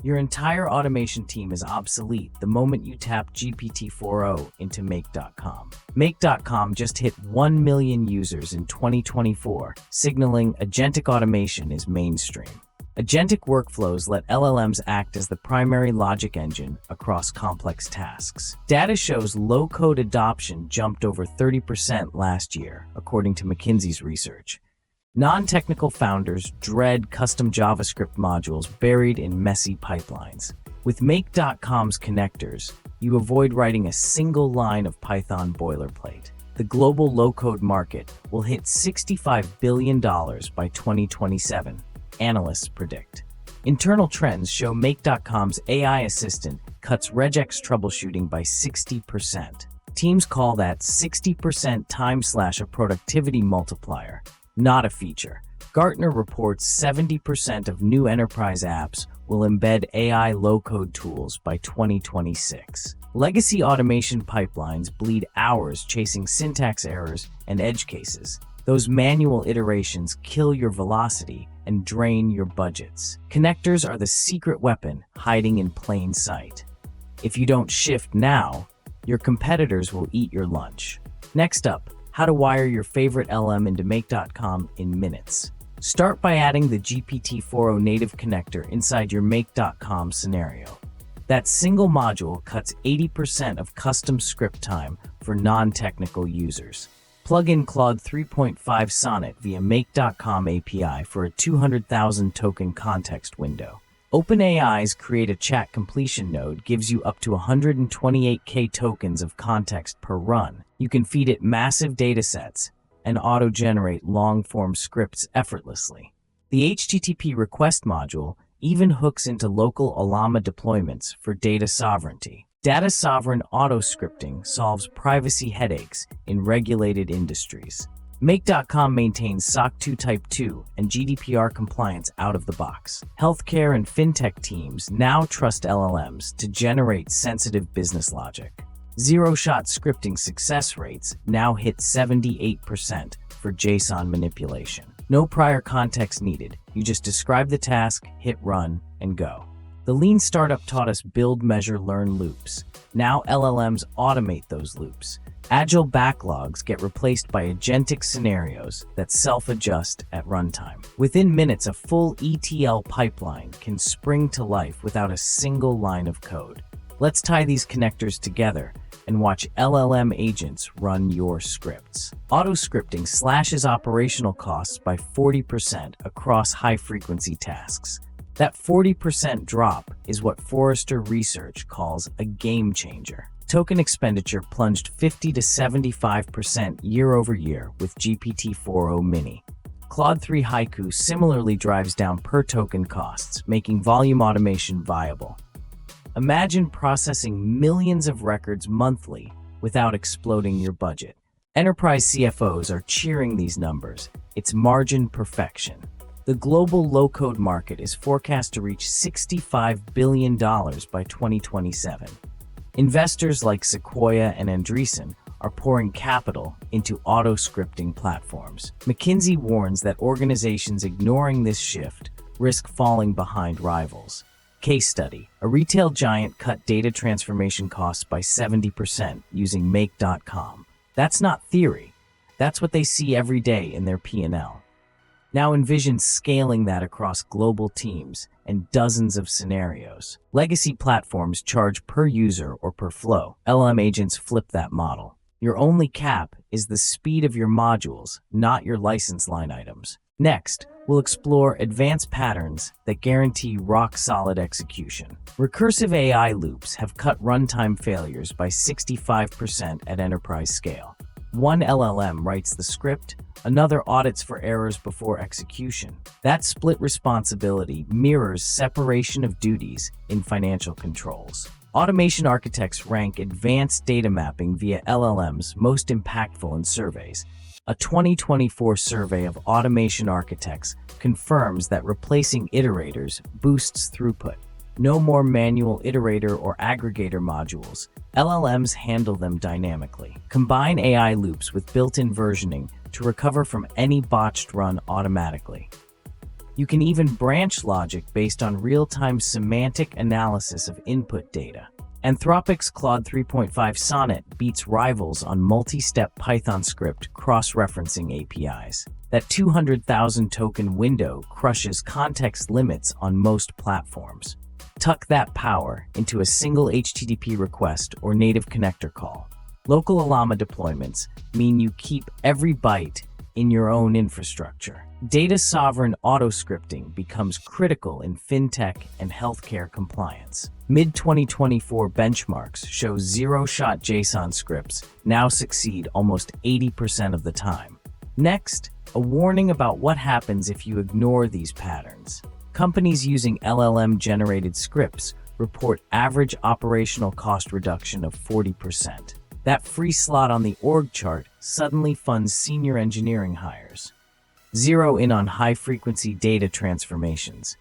Your entire automation team is obsolete the moment you tap GPT-4o into Make.com. Make.com just hit 1 million users in 2024, signaling agentic automation is mainstream. Agentic workflows let LLMs act as the primary logic engine across complex tasks. Data shows low-code adoption jumped over 30% last year, according to McKinsey's research. Non-technical founders dread custom JavaScript modules buried in messy pipelines. With Make.com's connectors, you avoid writing a single line of Python boilerplate. The global low-code market will hit $65 billion by 2027, analysts predict. Internal trends show Make.com's AI assistant cuts RegEx troubleshooting by 60%. Teams call that 60% time/a productivity multiplier, not a feature. Gartner reports 70% of new enterprise apps will embed AI low-code tools by 2026. Legacy automation pipelines bleed hours chasing syntax errors and edge cases. Those manual iterations kill your velocity and drain your budgets. Connectors are the secret weapon hiding in plain sight. If you don't shift now, your competitors will eat your lunch. Next up, how to wire your favorite LM into Make.com in minutes. Start by adding the GPT-4o native connector inside your Make.com scenario. That single module cuts 80% of custom script time for non-technical users. Plug in Claude 3.5 Sonnet via Make.com API for a 200,000 token context window. OpenAI's Create a Chat Completion node gives you up to 128K tokens of context per run. You can feed it massive datasets and auto-generate long-form scripts effortlessly. The HTTP request module even hooks into local Ollama deployments for data sovereignty. Data-sovereign auto-scripting solves privacy headaches in regulated industries. Make.com maintains SOC 2 Type 2 and GDPR compliance out of the box. Healthcare and fintech teams now trust LLMs to generate sensitive business logic. Zero-shot scripting success rates now hit 78% for JSON manipulation. No prior context needed. You just describe the task, hit run, and go. The lean startup taught us build, measure, learn loops. Now LLMs automate those loops. Agile backlogs get replaced by agentic scenarios that self-adjust at runtime. Within minutes, a full ETL pipeline can spring to life without a single line of code. Let's tie these connectors together and watch LLM agents run your scripts. Auto-scripting slashes operational costs by 40% across high-frequency tasks. That 40% drop is what Forrester Research calls a game changer. Token expenditure plunged 50 to 75% year over year with GPT-4o Mini. Claude 3 Haiku similarly drives down per token costs, making volume automation viable. Imagine processing millions of records monthly without exploding your budget. Enterprise CFOs are cheering these numbers. It's margin perfection. The global low-code market is forecast to reach $65 billion by 2027. Investors like Sequoia and Andreessen are pouring capital into auto-scripting platforms. McKinsey warns that organizations ignoring this shift risk falling behind rivals. Case study: a retail giant cut data transformation costs by 70% using Make.com. That's not theory. That's what they see every day in their P&L. Now envision scaling that across global teams and dozens of scenarios. Legacy platforms charge per user or per flow. LLM agents flip that model. Your only cap is the speed of your modules, not your license line items. Next, we'll explore advanced patterns that guarantee rock-solid execution. Recursive AI loops have cut runtime failures by 65% at enterprise scale. One LLM writes the script, another audits for errors before execution. That split responsibility mirrors separation of duties in financial controls. Automation architects rank advanced data mapping via LLMs most impactful in surveys. A 2024 survey of automation architects confirms that replacing iterators boosts throughput. No more manual iterator or aggregator modules. LLMs handle them dynamically. Combine AI loops with built-in versioning to recover from any botched run automatically. You can even branch logic based on real-time semantic analysis of input data. Anthropic's Claude 3.5 Sonnet beats rivals on multi-step Python script cross-referencing APIs. That 200,000 token window crushes context limits on most platforms. Tuck that power into a single HTTP request or native connector call. Local Ollama deployments mean you keep every byte in your own infrastructure. Data sovereign auto-scripting becomes critical in fintech and healthcare compliance. Mid-2024 benchmarks show zero-shot JSON scripts now succeed almost 80% of the time. Next, a warning about what happens if you ignore these patterns. Companies using LLM-generated scripts report average operational cost reduction of 40%. That free slot on the org chart suddenly funds senior engineering hires. Zero in on high-frequency data transformations.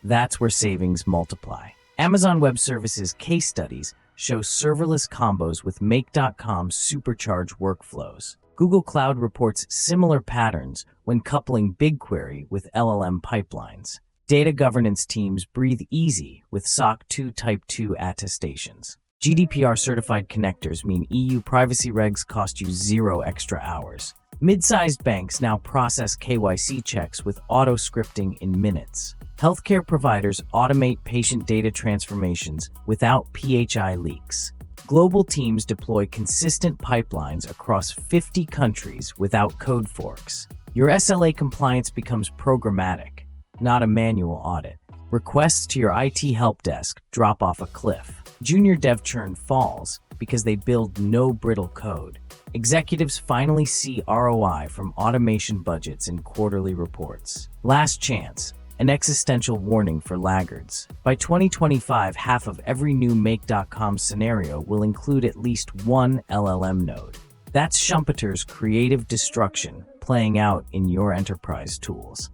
That's where savings multiply. Amazon Web Services case studies show serverless combos with Make.com supercharge workflows. Google Cloud reports similar patterns when coupling BigQuery with LLM pipelines. Data governance teams breathe easy with SOC 2 Type 2 attestations. GDPR-certified connectors mean EU privacy regs cost you 0 extra hours. Mid-sized banks now process KYC checks with auto-scripting in minutes. Healthcare providers automate patient data transformations without PHI leaks. Global teams deploy consistent pipelines across 50 countries without code forks. Your SLA compliance becomes programmatic, not a manual audit. Requests to your IT help desk drop off a cliff. Junior dev churn falls because they build no brittle code. Executives finally see ROI from automation budgets in quarterly reports. Last chance, an existential warning for laggards. By 2025, half of every new Make.com scenario will include at least one LLM node. That's Schumpeter's creative destruction playing out in your enterprise tools.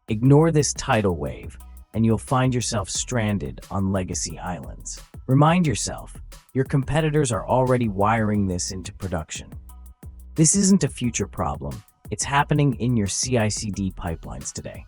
Ignore this tidal wave, and you'll find yourself stranded on legacy islands. Remind yourself, your competitors are already wiring this into production. This isn't a future problem, it's happening in your CI/CD pipelines today.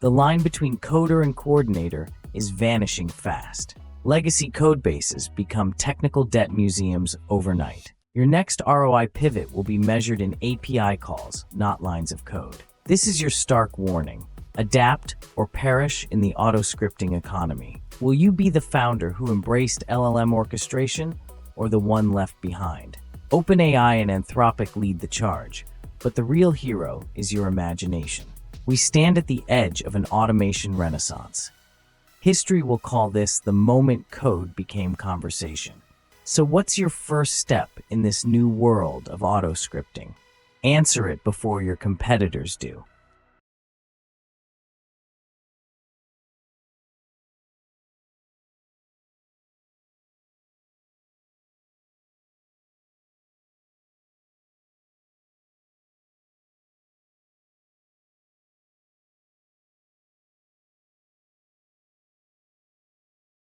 The line between coder and coordinator is vanishing fast. Legacy codebases become technical debt museums overnight. Your next ROI pivot will be measured in API calls, not lines of code. This is your stark warning. Adapt or perish in the auto-scripting economy. Will you be the founder who embraced LLM orchestration or the one left behind? OpenAI and Anthropic lead the charge, but the real hero is your imagination. We stand at the edge of an automation renaissance. History will call this the moment code became conversation. So what's your first step in this new world of auto-scripting? Answer it before your competitors do.